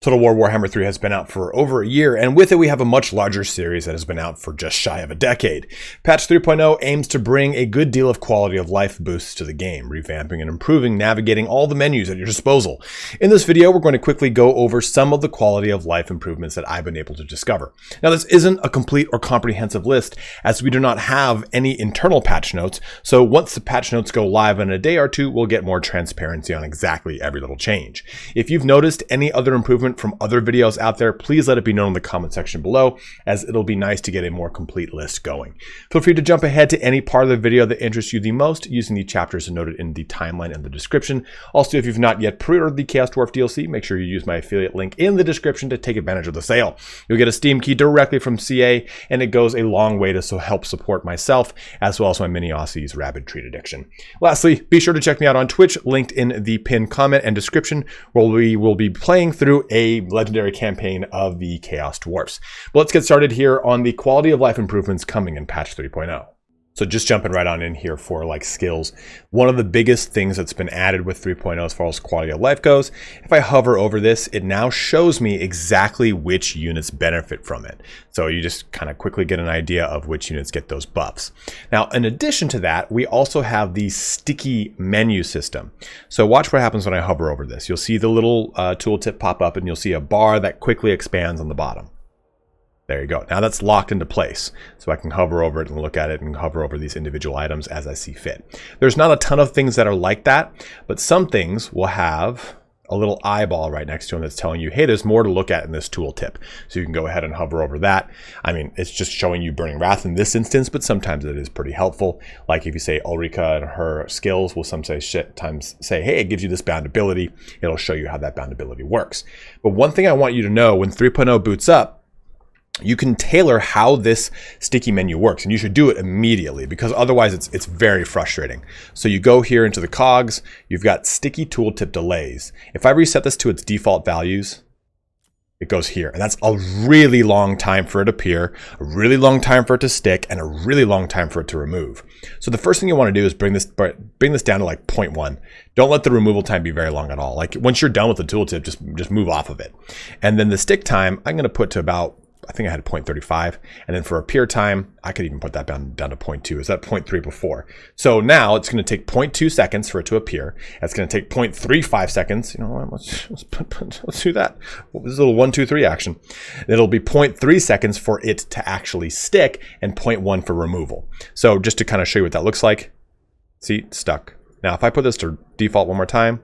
Total War Warhammer 3 has been out for over a year, and with it we have a much larger series that has been out for just shy of a decade. Patch 3.0 aims to bring a good deal of quality of life boosts to the game, revamping and improving navigating all the menus at your disposal. In this video, we're going to quickly go over some of the quality of life improvements that I've been able to discover. Now, this isn't a complete or comprehensive list, as we do not have any internal patch notes, so once the patch notes go live in a day or two, we'll get more transparency on exactly every little change. If you've noticed any other improvement from other videos out there, please let it be known in the comment section below, as it'll be nice to get a more complete list going. Feel free to jump ahead to any part of the video that interests you the most using the chapters noted in the timeline and the description. Also, if you've not yet pre-ordered the Chaos Dwarf DLC, make sure you use my affiliate link in the description to take advantage of the sale. You'll get a Steam key directly from CA, and it goes a long way to help support myself, as well as my mini Aussie's rabid treat addiction. Lastly, be sure to check me out on Twitch, linked in the pinned comment and description, where we will be playing through a legendary campaign of the Chaos Dwarfs. But let's get started here on the quality of life improvements coming in patch 3.0. So just jumping right on in here for skills. One of the biggest things that's been added with 3.0 as far as quality of life goes, if I hover over this, it now shows me exactly which units benefit from it. So you just kind of quickly get an idea of which units get those buffs. Now, in addition to that, we also have the sticky menu system. So watch what happens when I hover over this. You'll see the little tooltip pop up, and you'll see a bar that quickly expands on the bottom. There you go. Now that's locked into place. So I can hover over it and look at it and hover over these individual items as I see fit. There's not a ton of things that are like that, but some things will have a little eyeball right next to them that's telling you, hey, there's more to look at in this tooltip. So you can go ahead and hover over that. I mean, it's just showing you Burning Wrath in this instance, but sometimes it is pretty helpful. Like if you say Ulrika and her skills will sometimes say, hey, it gives you this bound ability. It'll show you how that bound ability works. But one thing I want you to know, when 3.0 boots up, you can tailor how this sticky menu works, and you should do it immediately, because otherwise it's very frustrating. So you go here into the cogs, you've got sticky tooltip delays. If I reset this to its default values, it goes here, and that's a really long time for it to appear, a really long time for it to stick, and a really long time for it to remove. So the first thing you want to do is bring this down to 0.1. Don't let the removal time be very long at all. Once you're done with the tooltip, just move off of it. And then the stick time, I'm going to put to about, I think I had 0.35, and then for appear time, I could even put that down to 0.2. Is that 0.3 before? So now it's going to take 0.2 seconds for it to appear. It's going to take 0.35 seconds. You know what? Let's do that. This is a little 1, 2, 3 action. It'll be 0.3 seconds for it to actually stick, and 0.1 for removal. So just to kind of show you what that looks like, see, it's stuck. Now if I put this to default one more time,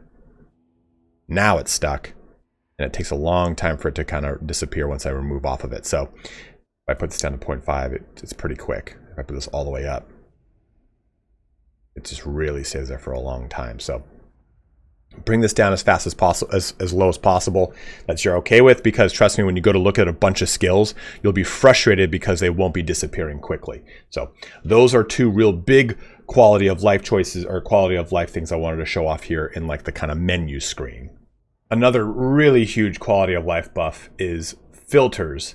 now it's stuck. And it takes a long time for it to kind of disappear once I remove off of it. So if I put this down to 0.5, it's pretty quick. If I put this all the way up, it just really stays there for a long time. So bring this down as fast as possible, as low as possible, that you're okay with, because trust me, when you go to look at a bunch of skills, you'll be frustrated because they won't be disappearing quickly. So those are two real big quality of life choices, or quality of life things I wanted to show off here in the kind of menu screen. Another really huge quality of life buff is filters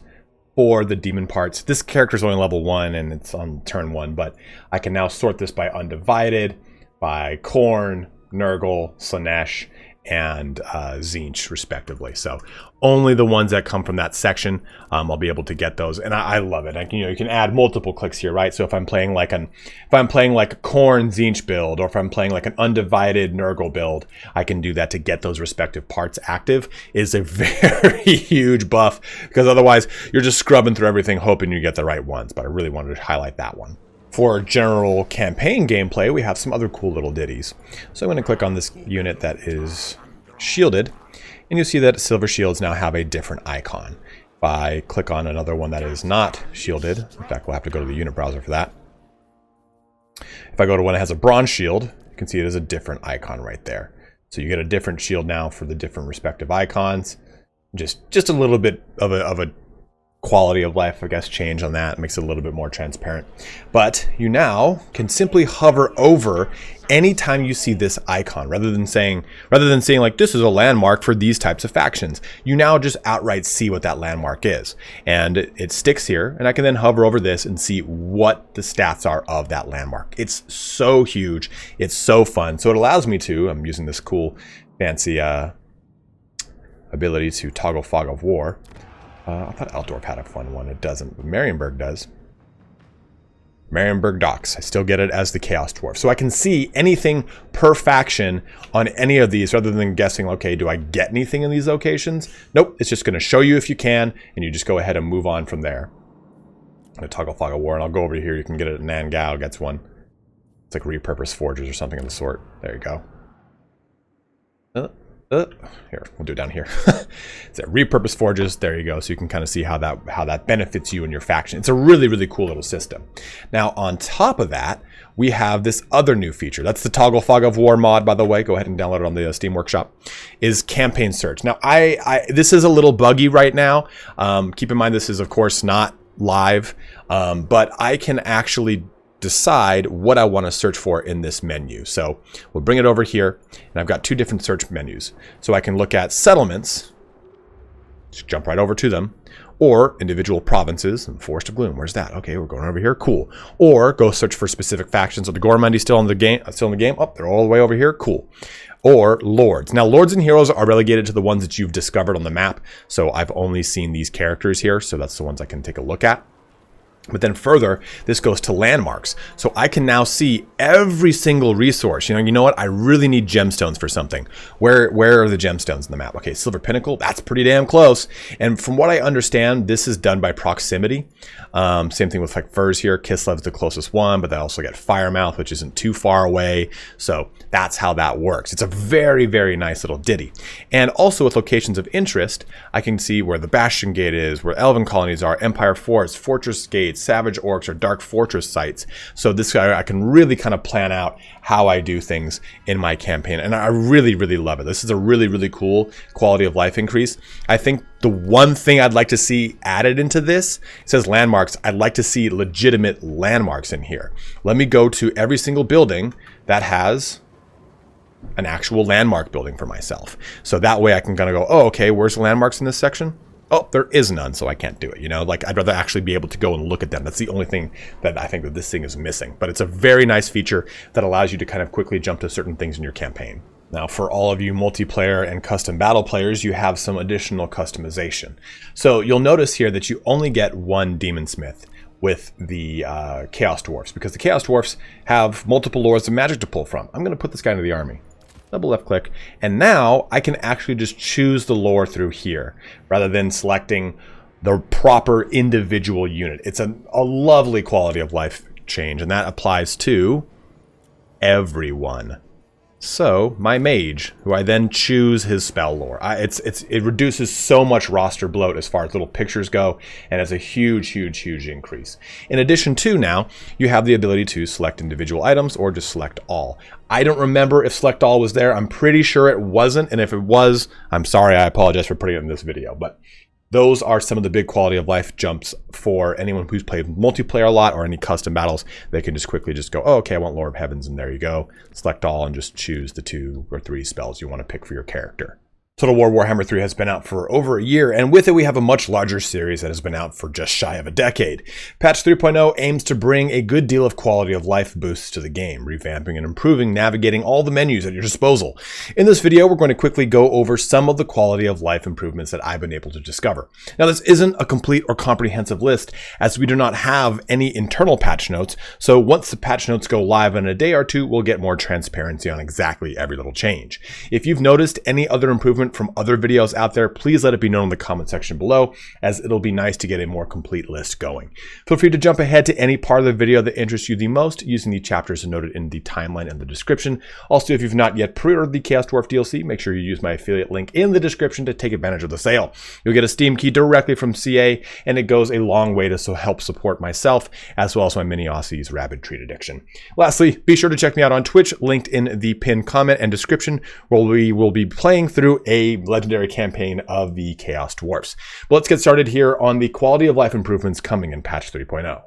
for the demon parts. This character is only level 1 and it's on turn 1, but I can now sort this by Undivided, by Khorne, Nurgle, Slaanesh, and Tzeentch, respectively. So only the ones that come from that section, I'll be able to get those, and I love it. You can add multiple clicks here, right? So if I'm playing like a Khorne Tzeentch build, or if I'm playing like an Undivided Nurgle build, I can do that to get those respective parts active. Is a very huge buff, because otherwise you're just scrubbing through everything hoping you get the right ones. But I really wanted to highlight that one. For general campaign gameplay, we have some other cool little ditties. So I'm going to click on this unit that is shielded, and you'll see that silver shields now have a different icon. If I click on another one that is not shielded, in fact, we'll have to go to the unit browser for that. If I go to one that has a bronze shield, you can see it is a different icon right there. So you get a different shield now for the different respective icons. Just a little bit of a quality of life, I guess, change on that. It makes it a little bit more transparent. But you now can simply hover over anytime you see this icon, rather than saying like, this is a landmark for these types of factions. You now just outright see what that landmark is, and it sticks here, and I can then hover over this and see what the stats are of that landmark. It's so huge, it's so fun. So it allows me to, I'm using this cool fancy ability to toggle Fog of War. I thought Altdorf had a fun one. It doesn't, but Marienburg does. Marienburg Docks. I still get it as the Chaos Dwarf. So I can see anything per faction on any of these rather than guessing, okay, do I get anything in these locations? Nope, it's just going to show you if you can, and you just go ahead and move on from there. I'm going to toggle Fog of War, and I'll go over here. You can get it at Nangao, gets one. It's like repurposed forges or something of the sort. There you go. Here, we'll do it down here. It's a repurposed forges. There you go. So you can kind of see how that benefits you and your faction. It's a really, really cool little system. Now, on top of that, we have this other new feature. That's the Toggle Fog of War mod, by the way. Go ahead and download it on the Steam Workshop. Is campaign search. Now, this is a little buggy right now. Keep in mind, this is, of course, not live, but I can actually decide what I want to search for in this menu. So we'll bring it over here, and I've got two different search menus. So I can look at settlements, just jump right over to them, or individual provinces and Forest of Gloom. Where's that? Okay, we're going over here. Cool. Or go search for specific factions. Are the Gormandi still in the game? Oh, they're all the way over here. Cool. Or lords. Now, lords and heroes are relegated to the ones that you've discovered on the map. So I've only seen these characters here. So that's the ones I can take a look at. But then further, this goes to landmarks. So I can now see every single resource. You know what? I really need gemstones for something. Where are the gemstones in the map? Okay, Silver Pinnacle, that's pretty damn close. And from what I understand, this is done by proximity. Same thing with like Furs here. Kislev's the closest one, but they also get Firemouth, which isn't too far away. So that's how that works. It's a very, very nice little ditty. And also with locations of interest, I can see where the Bastion Gate is, where Elven colonies are, Empire Forts, Fortress Gates, Savage Orcs, or Dark Fortress sites. So this guy, I can really kind of plan out how I do things in my campaign. And I really, really love it. This is a really, really cool quality of life increase. I think the one thing I'd like to see added into this, it says landmarks. I'd like to see legitimate landmarks in here. Let me go to every single building that has an actual landmark building for myself. So that way I can kind of go, oh, okay, where's the landmarks in this section? Oh, there is none, so I can't do it. You know, like I'd rather actually be able to go and look at them. That's the only thing that I think that this thing is missing. But it's a very nice feature that allows you to kind of quickly jump to certain things in your campaign. Now, for all of you multiplayer and custom battle players, you have some additional customization. So you'll notice here that you only get one Demon Smith with the Chaos Dwarfs, because the Chaos Dwarfs have multiple lores of magic to pull from. I'm going to put this guy into the army. Double left click, and now I can actually just choose the lore through here rather than selecting the proper individual unit. It's a lovely quality of life change, and that applies to everyone. So my mage, who I then choose his spell lore, it reduces so much roster bloat as far as little pictures go, and it's a huge, huge, huge increase. In addition to now, you have the ability to select individual items or just select all. I don't remember if select all was there. I'm pretty sure it wasn't, and if it was, I'm sorry. I apologize for putting it in this video, but those are some of the big quality of life jumps for anyone who's played multiplayer a lot or any custom battles. They can just quickly just go, oh, okay, I want Lore of Heavens, and there you go. Select all and just choose the 2 or 3 spells you want to pick for your character. Total War Warhammer 3 has been out for over a year, and with it we have a much larger series that has been out for just shy of a decade. Patch 3.0 aims to bring a good deal of quality of life boosts to the game, revamping and improving navigating all the menus at your disposal. In this video, we're going to quickly go over some of the quality of life improvements that I've been able to discover. Now, this isn't a complete or comprehensive list, as we do not have any internal patch notes, so once the patch notes go live in a day or two, we'll get more transparency on exactly every little change. If you've noticed any other improvement from other videos out there, please let it be known in the comment section below, as it'll be nice to get a more complete list going. Feel free to jump ahead to any part of the video that interests you the most using the chapters noted in the timeline and the description. Also, if you've not yet pre-ordered the Chaos Dwarf DLC, make sure you use my affiliate link in the description to take advantage of the sale. You'll get a Steam key directly from CA, and it goes a long way to help support myself as well as my mini Aussie's rabid treat addiction. Lastly, be sure to check me out on Twitch, linked in the pinned comment and description, where we will be playing through a legendary campaign of the Chaos Dwarfs. But let's get started here on the quality of life improvements coming in patch 3.0.